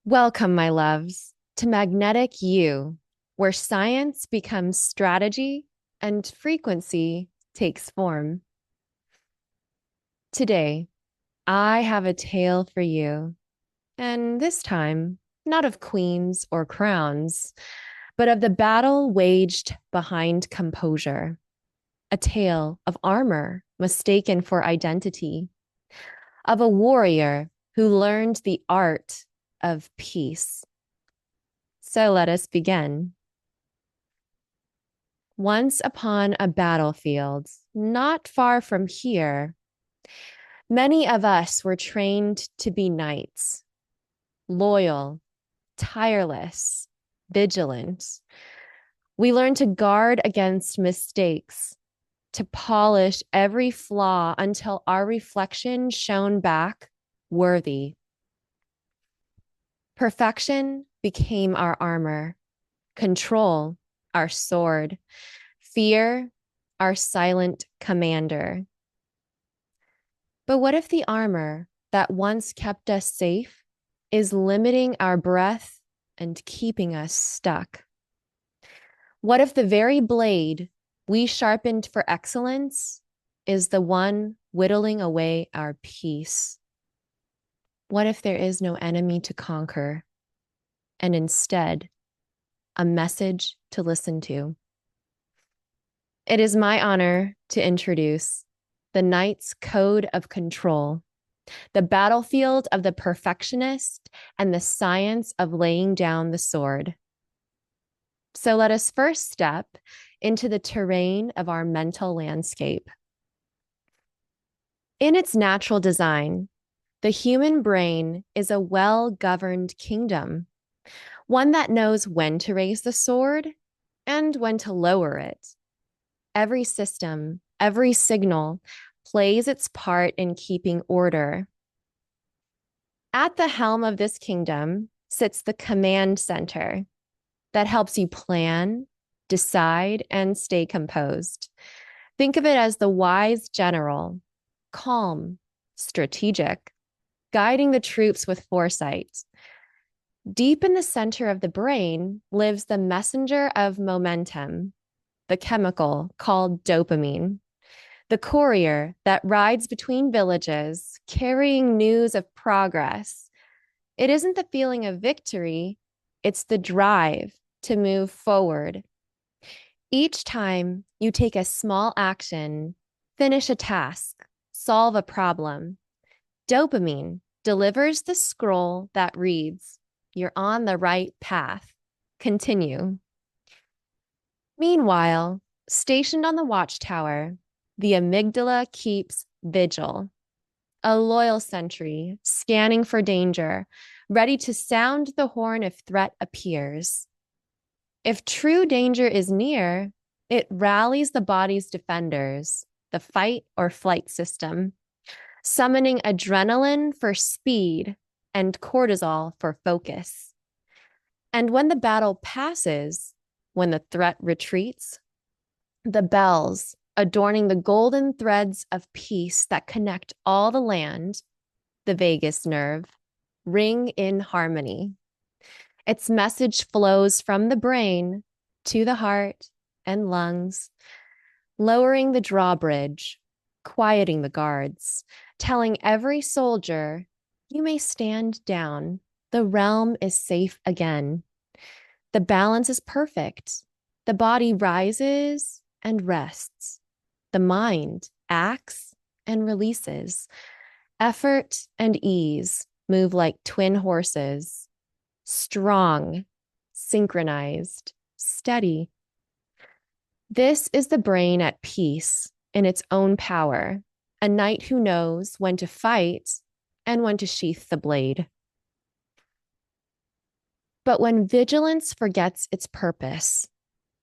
Welcome, my loves, to Magnetic You, where science becomes strategy and frequency takes form. Today, I have a tale for you, and this time, not of queens or crowns, but of the battle waged behind composure, a tale of armor mistaken for identity, of a warrior who learned the art of peace. So let us begin. Once upon a battlefield, not far from here, many of us were trained to be knights, loyal, tireless, vigilant. We learned to guard against mistakes, to polish every flaw until our reflection shone back worthy. Perfection became our armor, control our sword, fear our silent commander. But what if the armor that once kept us safe is limiting our breath and keeping us stuck? What if the very blade we sharpened for excellence is the one whittling away our peace? What if there is no enemy to conquer and instead a message to listen to? It is my honor to introduce the Knight's Code of Control, the battlefield of the perfectionist and the science of laying down the sword. So let us first step into the terrain of our mental landscape. In its natural design, the human brain is a well-governed kingdom, one that knows when to raise the sword and when to lower it. Every system, every signal plays its part in keeping order. At the helm of this kingdom sits the command center that helps you plan, decide, and stay composed. Think of it as the wise general, calm, strategic, guiding the troops with foresight. Deep in the center of the brain lives the messenger of momentum, the chemical called dopamine, the courier that rides between villages, carrying news of progress. It isn't the feeling of victory, it's the drive to move forward. Each time you take a small action, finish a task, solve a problem, dopamine delivers the scroll that reads, "You're on the right path. Continue." Meanwhile, stationed on the watchtower, the amygdala keeps vigil, a loyal sentry scanning for danger, ready to sound the horn if threat appears. If true danger is near, it rallies the body's defenders, the fight or flight system, summoning adrenaline for speed and cortisol for focus. And when the battle passes, when the threat retreats, the bells adorning the golden threads of peace that connect all the land, the vagus nerve, ring in harmony. Its message flows from the brain to the heart and lungs, lowering the drawbridge, quieting the guards, telling every soldier, "You may stand down. The realm is safe again." The balance is perfect. The body rises and rests. The mind acts and releases. Effort and ease move like twin horses, strong, synchronized, steady. This is the brain at peace in its own power, a knight who knows when to fight and when to sheath the blade. But when vigilance forgets its purpose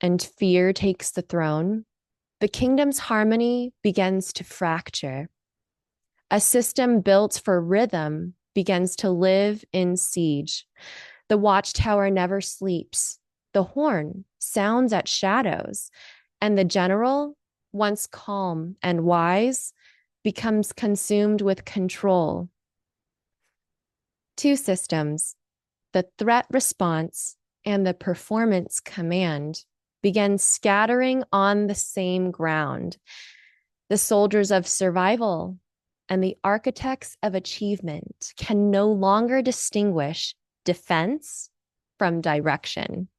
and fear takes the throne, the kingdom's harmony begins to fracture. A system built for rhythm begins to live in siege. The watchtower never sleeps. The horn sounds at shadows, and the general, once calm and wise, becomes consumed with control. Two systems, the threat response and the performance command begin scattering on the same ground. The soldiers of survival and the architects of achievement can no longer distinguish defense from direction.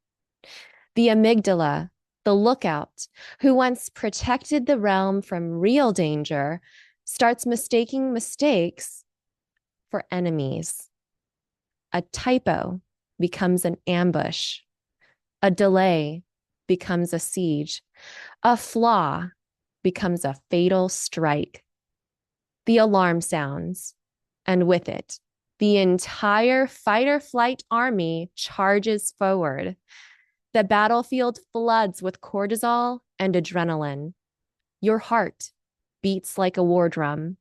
The amygdala, the lookout, who once protected the realm from real danger, starts mistaking mistakes for enemies. A typo becomes an ambush. A delay becomes a siege. A flaw becomes a fatal strike. The alarm sounds, and with it, the entire fight or flight army charges forward. The battlefield floods with cortisol and adrenaline. Your heart beats like a war drum.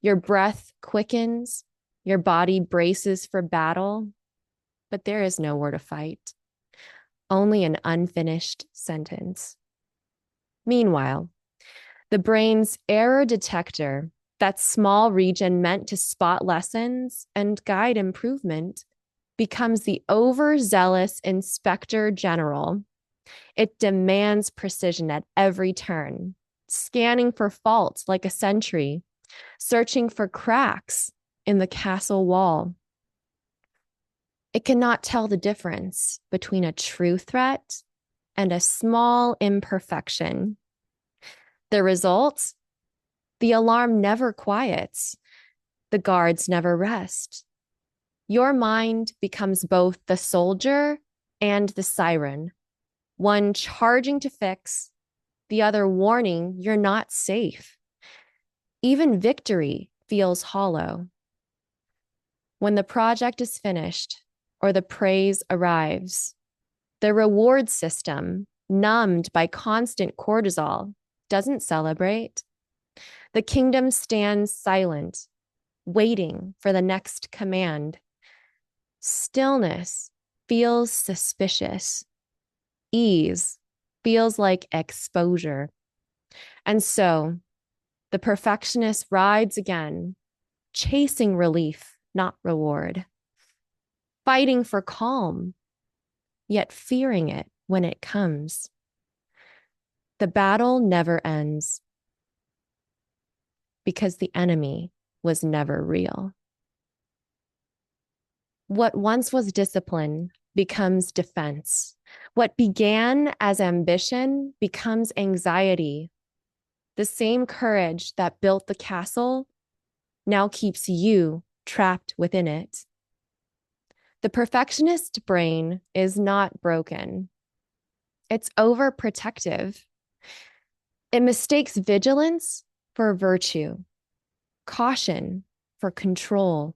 Your breath quickens. Your body braces for battle. But there is nowhere to fight, only an unfinished sentence. Meanwhile, the brain's error detector, that small region meant to spot lessons and guide improvement, becomes the overzealous inspector general. It demands precision at every turn, scanning for faults like a sentry, searching for cracks in the castle wall. It cannot tell the difference between a true threat and a small imperfection. The result? The alarm never quiets. The guards never rest. Your mind becomes both the soldier and the siren, one charging to fix, the other warning you're not safe. Even victory feels hollow. When the project is finished or the praise arrives, the reward system, numbed by constant cortisol, doesn't celebrate. The kingdom stands silent, waiting for the next command. Stillness feels suspicious. Ease feels like exposure. And so the perfectionist rides again, chasing relief, not reward, fighting for calm, yet fearing it when it comes. The battle never ends because the enemy was never real. What once was discipline becomes defense. What began as ambition becomes anxiety. The same courage that built the castle now keeps you trapped within it. The perfectionist brain is not broken. It's overprotective. It mistakes vigilance for virtue, caution for control.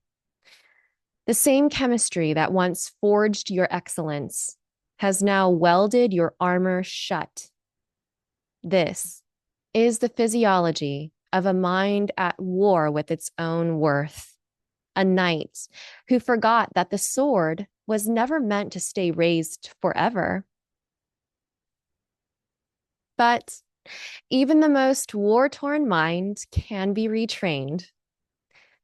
The same chemistry that once forged your excellence has now welded your armor shut. This is the physiology of a mind at war with its own worth. A knight who forgot that the sword was never meant to stay raised forever. But even the most war-torn mind can be retrained.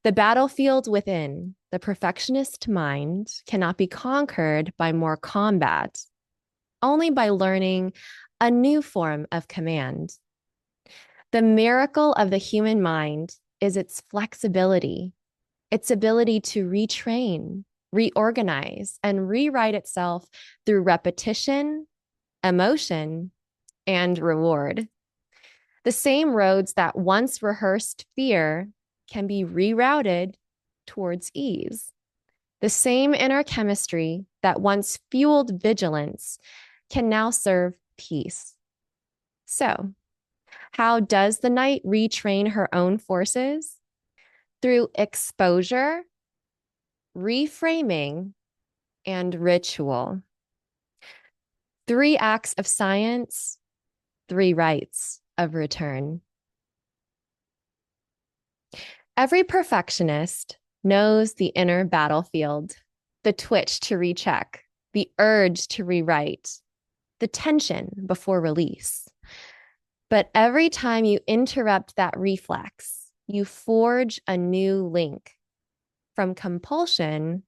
The battlefield within the perfectionist mind cannot be conquered by more combat, only by learning a new form of command. The miracle of the human mind is its flexibility, its ability to retrain, reorganize, and rewrite itself through repetition, emotion, and reward. The same roads that once rehearsed fear can be rerouted towards ease. The same inner chemistry that once fueled vigilance can now serve peace. So, how does the knight retrain her own forces? Through exposure, reframing, and ritual. 3 acts of science, 3 rites of return. Every perfectionist knows the inner battlefield, the twitch to recheck, the urge to rewrite, the tension before release. But every time you interrupt that reflex, you forge a new link from compulsion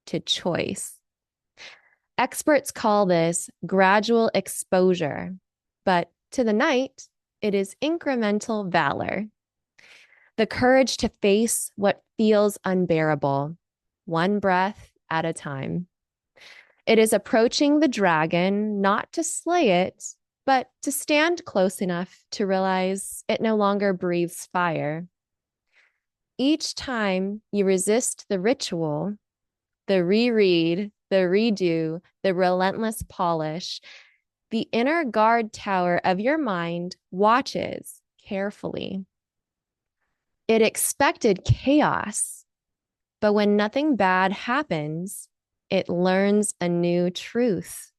to choice. Experts call this gradual exposure, but to the night, it is incremental valor. The courage to face what feels unbearable, one breath at a time. It is approaching the dragon not to slay it, but to stand close enough to realize it no longer breathes fire. Each time you resist the ritual, the reread, the redo, the relentless polish, the inner guard tower of your mind watches carefully. It expected chaos, but when nothing bad happens, it learns a new truth.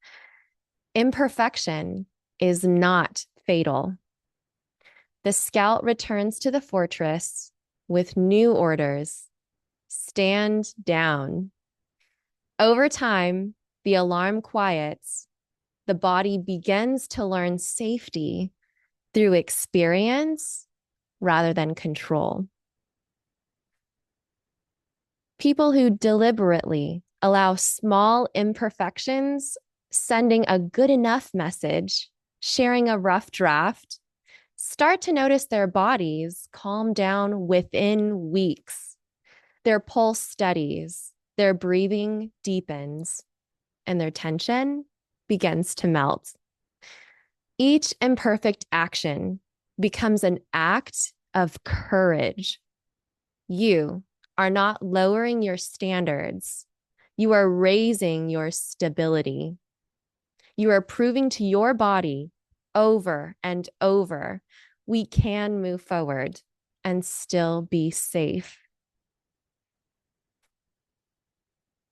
Imperfection is not fatal. The scout returns to the fortress with new orders. Stand down. Over time, the alarm quiets. The body begins to learn safety through experience rather than control. People who deliberately allow small imperfections, sending a good enough message, sharing a rough draft, start to notice their bodies calm down within weeks. Their pulse steadies, their breathing deepens, and their tension begins to melt. Each imperfect action becomes an act of courage. You are not lowering your standards. You are raising your stability. You are proving to your body over and over, we can move forward and still be safe.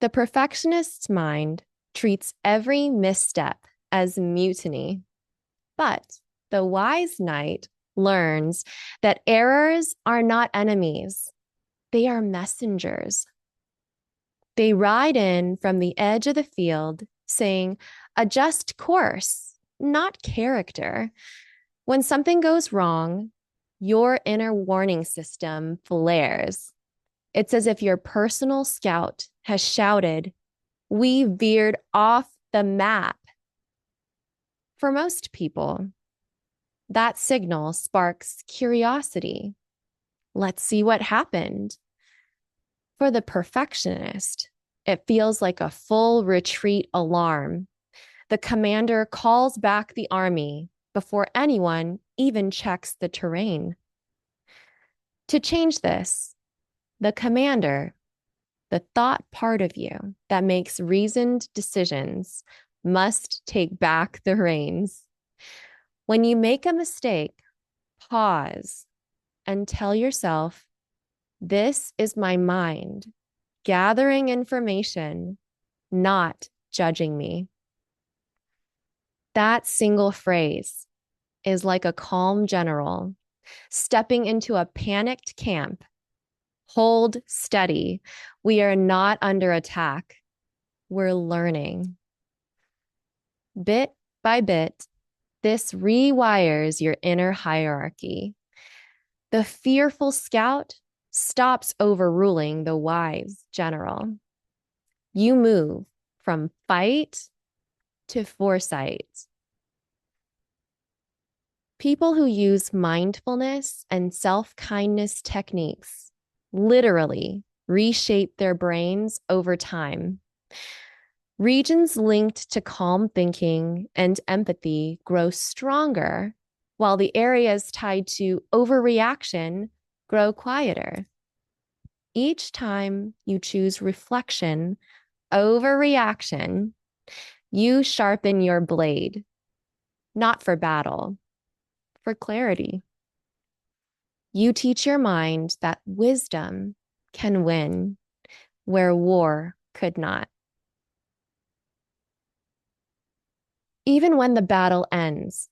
The perfectionist's mind treats every misstep as mutiny, but the wise knight learns that errors are not enemies. They are messengers. They ride in from the edge of the field saying, adjust course, not character. When something goes wrong, your inner warning system flares. It's as if your personal scout has shouted, we veered off the map. For most people, that signal sparks curiosity. Let's see what happened. For the perfectionist, it feels like a full retreat alarm. The commander calls back the army before anyone even checks the terrain. To change this, the commander, the thought part of you that makes reasoned decisions, must take back the reins. When you make a mistake, pause and tell yourself, this is my mind gathering information, not judging me. That single phrase is like a calm general stepping into a panicked camp. Hold steady. We are not under attack. We're learning. Bit by bit, this rewires your inner hierarchy. The fearful scout stops overruling the wise general. You move from fight to foresight. People who use mindfulness and self-kindness techniques literally reshape their brains over time. Regions linked to calm thinking and empathy grow stronger, while the areas tied to overreaction grow quieter. Each time you choose reflection over reaction, you sharpen your blade, not for battle, for clarity. You teach your mind that wisdom can win where war could not. Even when the battle ends,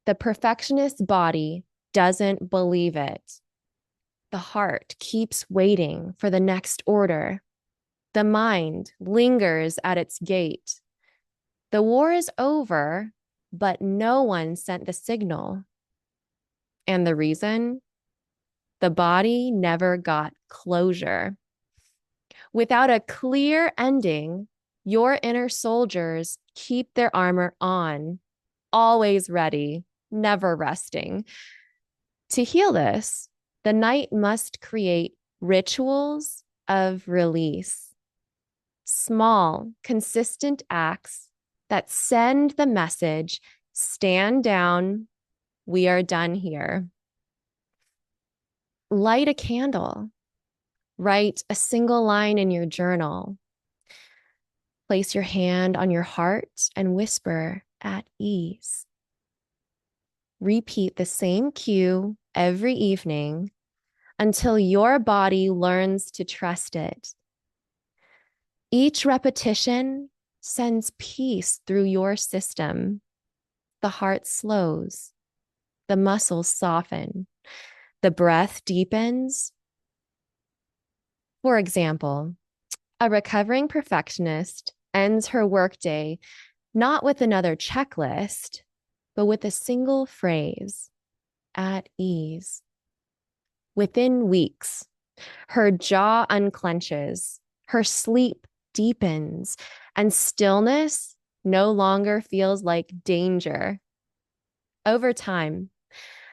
the perfectionist's body doesn't believe it. The heart keeps waiting for the next order. The mind lingers at its gate. The war is over, but no one sent the signal. And the reason? The body never got closure. Without a clear ending, Your inner soldiers keep their armor on, always ready, never resting. To heal this, the knight must create rituals of release, small, consistent acts that send the message, stand down, we are done here. Light a candle, write a single line in your journal, place your hand on your heart and whisper, at ease. Repeat the same cue every evening until your body learns to trust it. Each repetition sends peace through your system. The heart slows, the muscles soften, the breath deepens. For example, a recovering perfectionist ends her workday not with another checklist, but with a single phrase, at ease. Within weeks, her jaw unclenches, her sleep deepens, and stillness no longer feels like danger. Over time,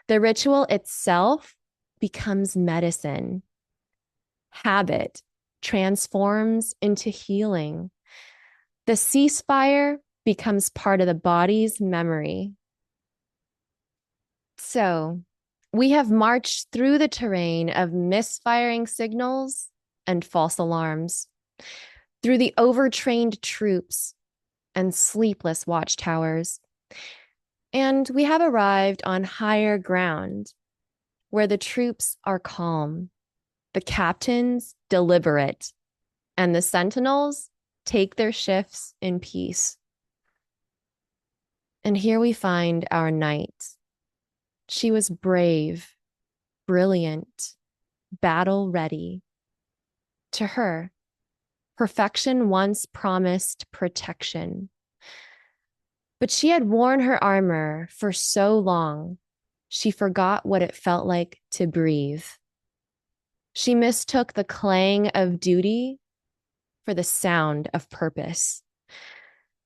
the ritual itself becomes medicine. Habit transforms into healing. The ceasefire becomes part of the body's memory. So, we have marched through the terrain of misfiring signals and false alarms, through the overtrained troops and sleepless watchtowers. And we have arrived on higher ground where the troops are calm, the captains deliberate, and the sentinels take their shifts in peace. And here we find our knight. She was brave, brilliant, battle ready. To her, perfection once promised protection. But she had worn her armor for so long, she forgot what it felt like to breathe. She mistook the clang of duty for the sound of purpose.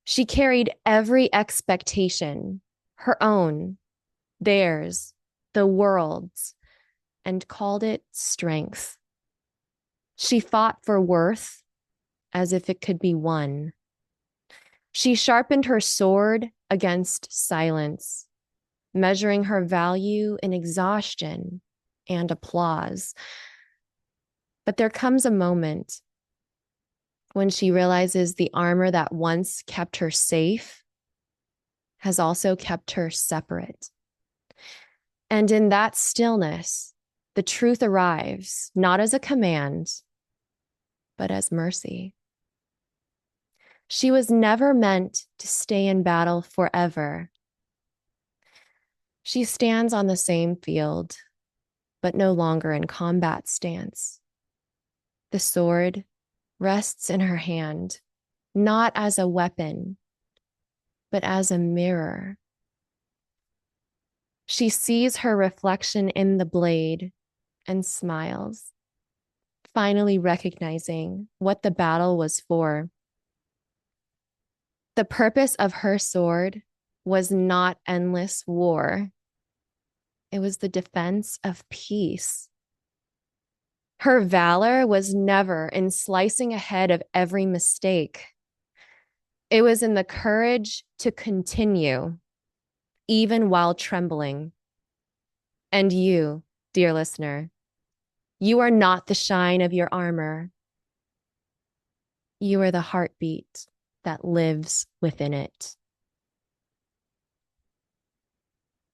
She carried every expectation, her own, theirs, the world's, and called it strength. She fought for worth as if it could be won. She sharpened her sword against silence, measuring her value in exhaustion and applause. But there comes a moment when she realizes the armor that once kept her safe has also kept her separate. And in that stillness, the truth arrives, not as a command, but as mercy. She was never meant to stay in battle forever. She stands on the same field, but no longer in combat stance. The sword rests in her hand, not as a weapon, but as a mirror. She sees her reflection in the blade and smiles, finally recognizing what the battle was for. The purpose of her sword was not endless war. It was the defense of peace. Her valor was never in slicing ahead of every mistake. It was in the courage to continue, even while trembling. And you, dear listener, you are not the shine of your armor. You are the heartbeat that lives within it.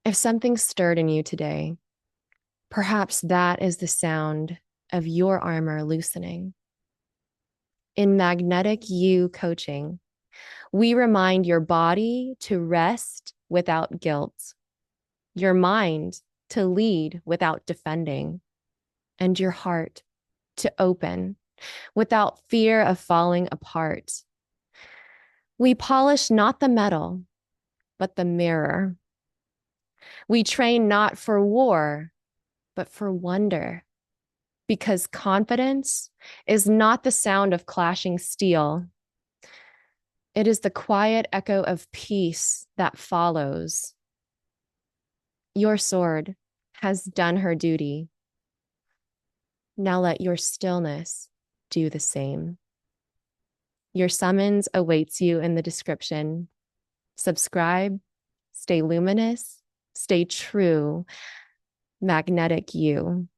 If something stirred in you today, perhaps that is the sound of your armor loosening. In Magnetic You coaching, we remind your body to rest without guilt, your mind to lead without defending, and your heart to open without fear of falling apart. We polish not the metal, but the mirror. We train not for war, but for wonder, because confidence is not the sound of clashing steel. It is the quiet echo of peace that follows. Your sword has done her duty. Now let your stillness do the same. Your summons awaits you in the description. Subscribe, stay luminous, stay true, magnetic you.